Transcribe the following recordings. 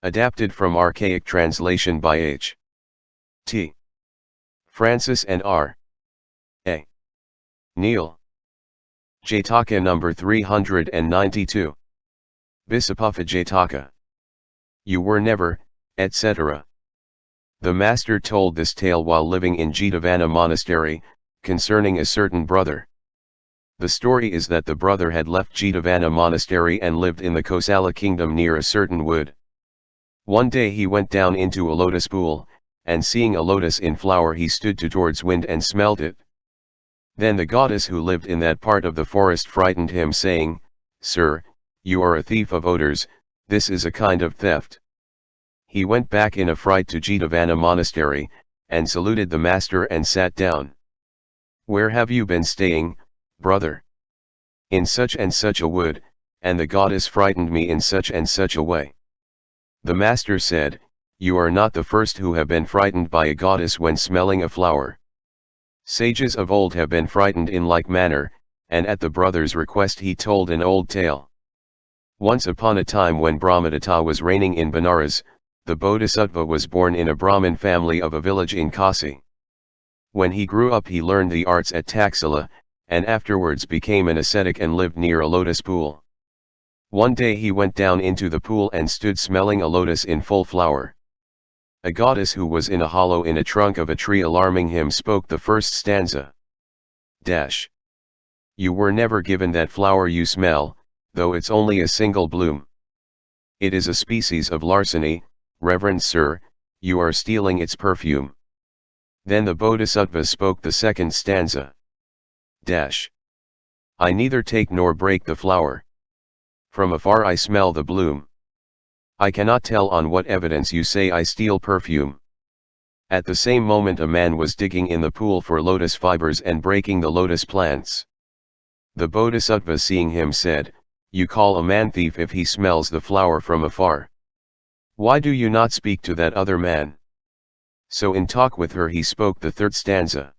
Adapted from archaic translation by H. T. Francis and R. A. Neil. Jataka number 392. Bhisapuppha-Jātaka. You were never, etc. The master told this tale while living in Jetavana monastery, concerning a certain brother. The story is that the brother had left Jetavana monastery and lived in the Kosala kingdom near a certain wood. One day he went down into a lotus pool, and seeing a lotus in flower he stood towards wind and smelled it. Then the goddess who lived in that part of the forest frightened him, saying, "Sir, you are a thief of odors, this is a kind of theft." He went back in a fright to Jetavana monastery, and saluted the master and sat down. "Where have you been staying, brother?" "In such and such a wood, and the goddess frightened me in such and such a way." The master said, "You are not the first who have been frightened by a goddess when smelling a flower. Sages of old have been frightened in like manner," and at the brother's request he told an old tale. Once upon a time when Brahmadatta was reigning in Benares, the Bodhisattva was born in a Brahmin family of a village in Kasi. When he grew up he learned the arts at Taxila, and afterwards became an ascetic and lived near a lotus pool. One day he went down into the pool and stood smelling a lotus in full flower. A goddess who was in a hollow in a trunk of a tree alarming him spoke the first stanza. You were never given that flower you smell, though it's only a single bloom. It is a species of larceny, reverend sir, you are stealing its perfume. Then the Bodhisattva spoke the second stanza. I neither take nor break the flower. From afar I smell the bloom. I cannot tell on what evidence you say I steal perfume. At the same moment a man was digging in the pool for lotus fibers and breaking the lotus plants. The Bodhisattva seeing him said, "You call a man thief if he smells the flower from afar. Why do you not speak to that other man?" So in talk with her he spoke the third stanza.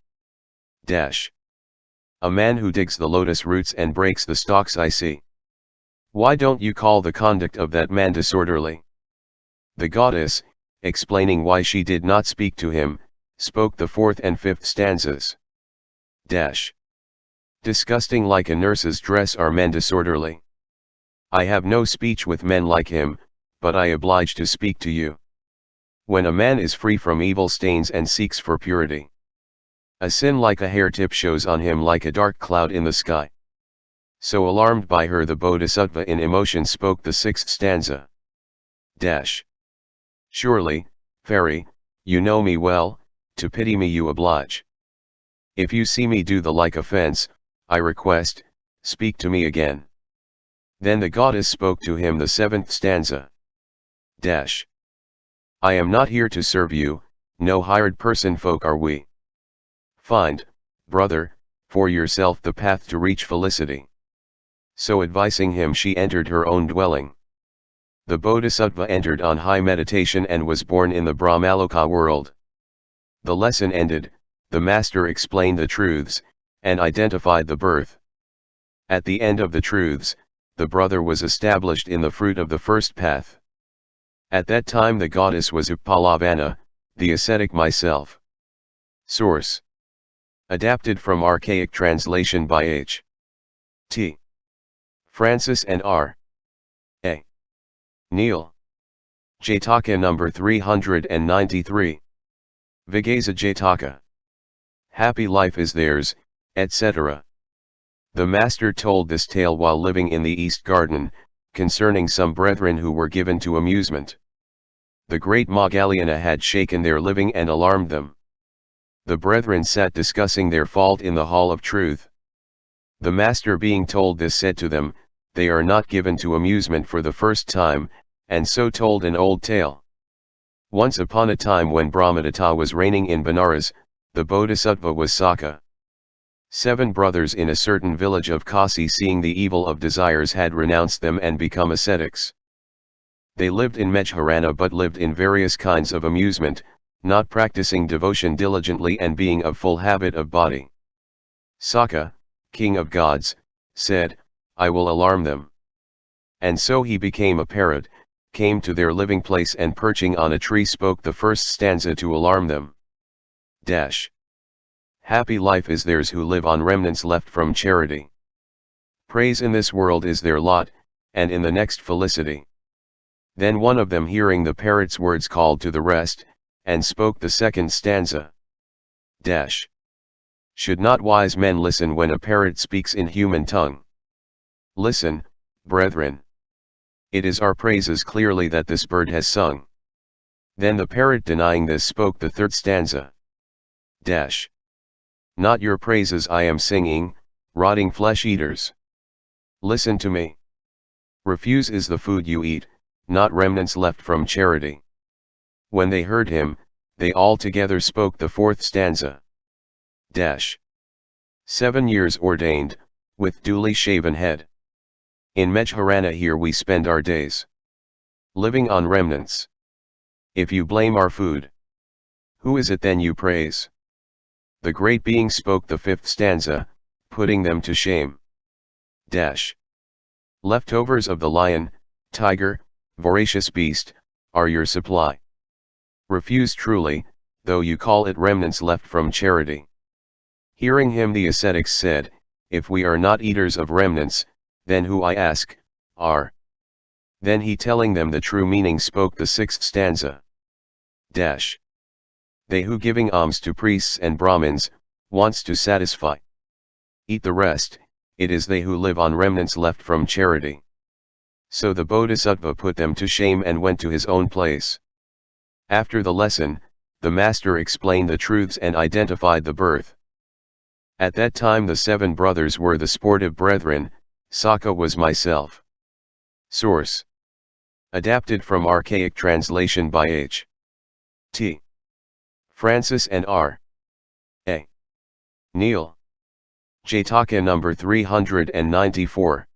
A man who digs the lotus roots and breaks the stalks I see. Why don't you call the conduct of that man disorderly? The goddess, explaining why she did not speak to him, spoke the fourth and fifth stanzas. Disgusting like a nurse's dress are men disorderly. I have no speech with men like him, but I oblige to speak to you. When a man is free from evil stains and seeks for purity, a sin like a hair tip shows on him like a dark cloud in the sky. So alarmed by her the Bodhisattva in emotion spoke the sixth stanza. Surely, fairy, you know me well, to pity me you oblige. If you see me do the like offense, I request, speak to me again. Then the goddess spoke to him the seventh stanza. I am not here to serve you, no hired person folk are we. Find, brother, for yourself the path to reach felicity. So advising him she entered her own dwelling. The Bodhisattva entered on high meditation and was born in the Brahmaloka world. The lesson ended, the master explained the truths, and identified the birth. At the end of the truths, the brother was established in the fruit of the first path. At that time the goddess was Upalavana, the ascetic myself. Source. Adapted from archaic translation by H. T. Francis and R. A. Neil. Jataka number 393. Vighāsa-Jātaka. Happy life is theirs, etc. The master told this tale while living in the East Garden, concerning some brethren who were given to amusement. The great Moggallana had shaken their living and alarmed them. The brethren sat discussing their fault in the hall of truth. The master being told this said to them, "They are not given to amusement for the first time," and so told an old tale. Once upon a time when Brahmadatta was reigning in Benares, the Bodhisattva was Saka. 7 brothers in a certain village of Kasi, seeing the evil of desires, had renounced them and become ascetics. They lived in Mejharana but lived in various kinds of amusement, not practicing devotion diligently and being of full habit of body. Saka, king of gods, said, "I will alarm them." And so he became a parrot, came to their living place and perching on a tree spoke the first stanza to alarm them. Happy life is theirs who live on remnants left from charity. Praise in this world is their lot, and in the next felicity. Then one of them hearing the parrot's words called to the rest, and spoke the second stanza. Should not wise men listen when a parrot speaks in human tongue? Listen, brethren. It is our praises clearly that this bird has sung. Then the parrot denying this spoke the third stanza. Not your praises I am singing, rotting flesh-eaters. Listen to me. Refuse is the food you eat, not remnants left from charity. When they heard him, they all together spoke the fourth stanza. 7 years ordained, with duly shaven head. In Mejharana here we spend our days. Living on remnants. If you blame our food, who is it then you praise? The great being spoke the fifth stanza, putting them to shame. Leftovers of the lion, tiger, voracious beast, are your supply. Refuse truly, though you call it remnants left from charity. Hearing him the ascetics said, if we are not eaters of remnants, then who I ask, are? Then he telling them the true meaning spoke the sixth stanza. They who giving alms to priests and Brahmins, wants to satisfy. Eat the rest, it is they who live on remnants left from charity. So the Bodhisattva put them to shame and went to his own place. After the lesson, the master explained the truths and identified the birth. At that time the 7 brothers were the sportive brethren, Saka was myself. Source. Adapted from archaic translation by H. T. Francis and R. A. Neil. Jataka number 394.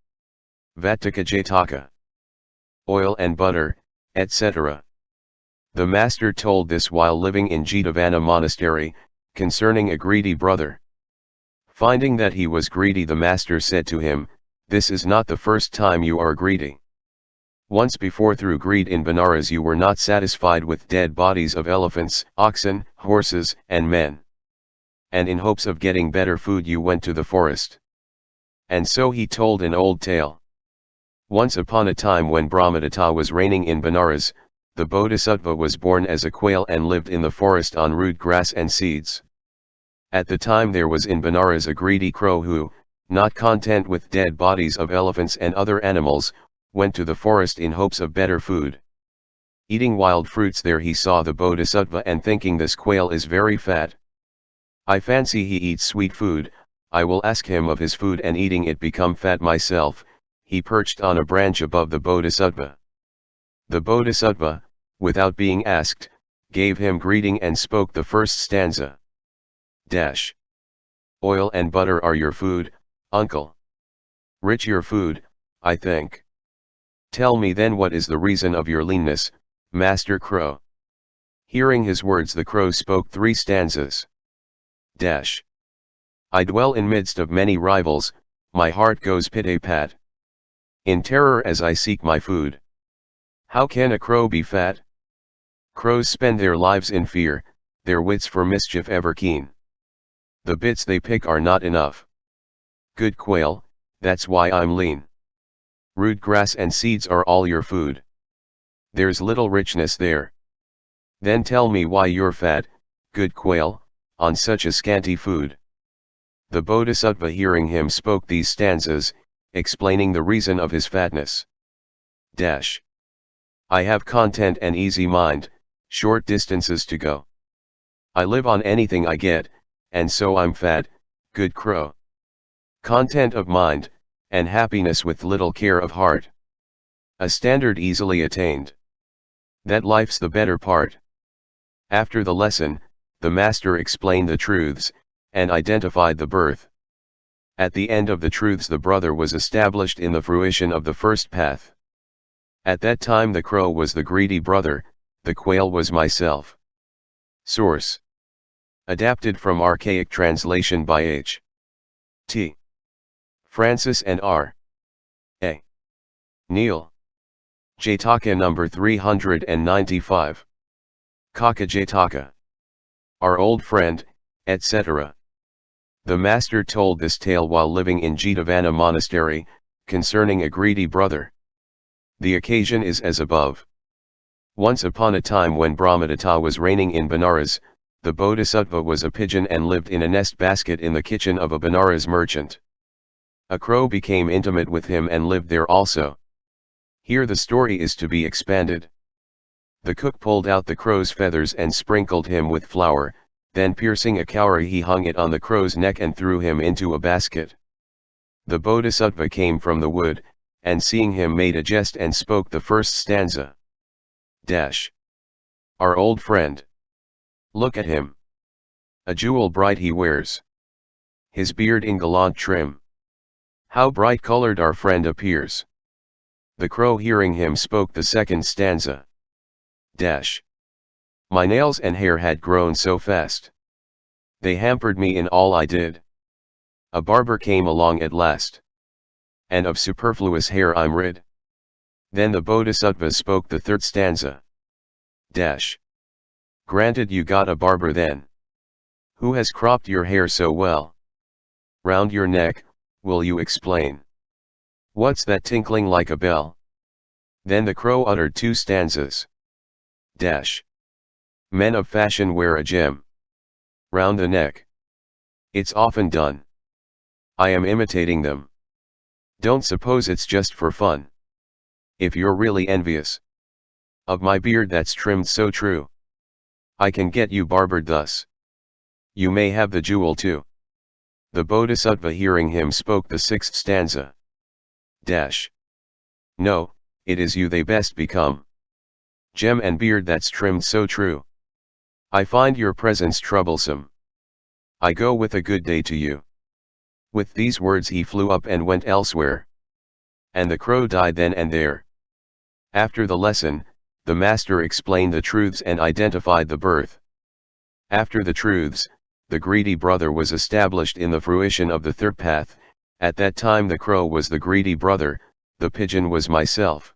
Vighāsa-Jātaka. Oil and butter, etc. The master told this while living in Jetavana monastery, concerning a greedy brother. Finding that he was greedy, the master said to him, this is not the first time you are greedy. Once before through greed in Benares you were not satisfied with dead bodies of elephants, oxen, horses, and men. And in hopes of getting better food you went to the forest. And so he told an old tale. Once upon a time when Brahmadatta was reigning in Benares, the Bodhisattva was born as a quail and lived in the forest on rude grass and seeds. At the time there was in Benares a greedy crow who, not content with dead bodies of elephants and other animals, went to the forest in hopes of better food. Eating wild fruits there he saw the Bodhisattva and thinking this quail is very fat. I fancy he eats sweet food, I will ask him of his food and eating it become fat myself. He perched on a branch above the Bodhisattva. The Bodhisattva, without being asked, gave him greeting and spoke the first stanza. Oil and butter are your food, uncle. Rich your food, I think. Tell me then what is the reason of your leanness, Master Crow. Hearing his words the crow spoke 3 stanzas. I dwell in midst of many rivals, my heart goes pit-a-pat. In terror as I seek my food. How can a crow be fat? Crows spend their lives in fear, their wits for mischief ever keen. The bits they pick are not enough. Good quail, that's why I'm lean. Rude grass and seeds are all your food. There's little richness there. Then tell me why you're fat, good quail, on such a scanty food. The Bodhisattva hearing him spoke these stanzas, explaining the reason of his fatness. I have content and easy mind, short distances to go. I live on anything I get, and so I'm fat, good crow. Content of mind, and happiness with little care of heart. A standard easily attained. That life's the better part. After the lesson, the master explained the truths, and identified the birth. At the end of the truths the brother was established in the fruition of the first path. At that time the crow was the greedy brother, the quail was myself. Source. Adapted from archaic translation by H. T. Francis and R. A. Neil. Jataka number 395. Khuddaka Jataka. Our old friend, etc. The master told this tale while living in Jetavana monastery, concerning a greedy brother. The occasion is as above. Once upon a time when Brahmadatta was reigning in Benares, the Bodhisattva was a pigeon and lived in a nest basket in the kitchen of a Benares merchant. A crow became intimate with him and lived there also. Here the story is to be expanded. The cook pulled out the crow's feathers and sprinkled him with flour, then piercing a cowrie he hung it on the crow's neck and threw him into a basket. The Bodhisattva came from the wood, and seeing him made a jest and spoke the first stanza. Our old friend. Look at him. A jewel bright he wears. His beard in gallant trim. How bright-colored our friend appears. The crow hearing him spoke the second stanza. My nails and hair had grown so fast. They hampered me in all I did. A barber came along at last. And of superfluous hair I'm rid. Then the Bodhisattva spoke the third stanza. Granted you got a barber then. Who has cropped your hair so well? Round your neck, will you explain? What's that tinkling like a bell? Then the crow uttered two stanzas. Men of fashion wear a gem round the neck. It's often done. I am imitating them. Don't suppose it's just for fun. If you're really envious of my beard that's trimmed so true, I can get you barbered thus. You may have the jewel too. The Bodhisattva hearing him spoke the sixth stanza. No, it is you they best become. Gem and beard that's trimmed so true. I find your presence troublesome. I go with a good day to you. With these words he flew up and went elsewhere. And the crow died then and there. After the lesson, the master explained the truths and identified the birth. After the truths, the greedy brother was established in the fruition of the third path. At that time the crow was the greedy brother, the pigeon was myself.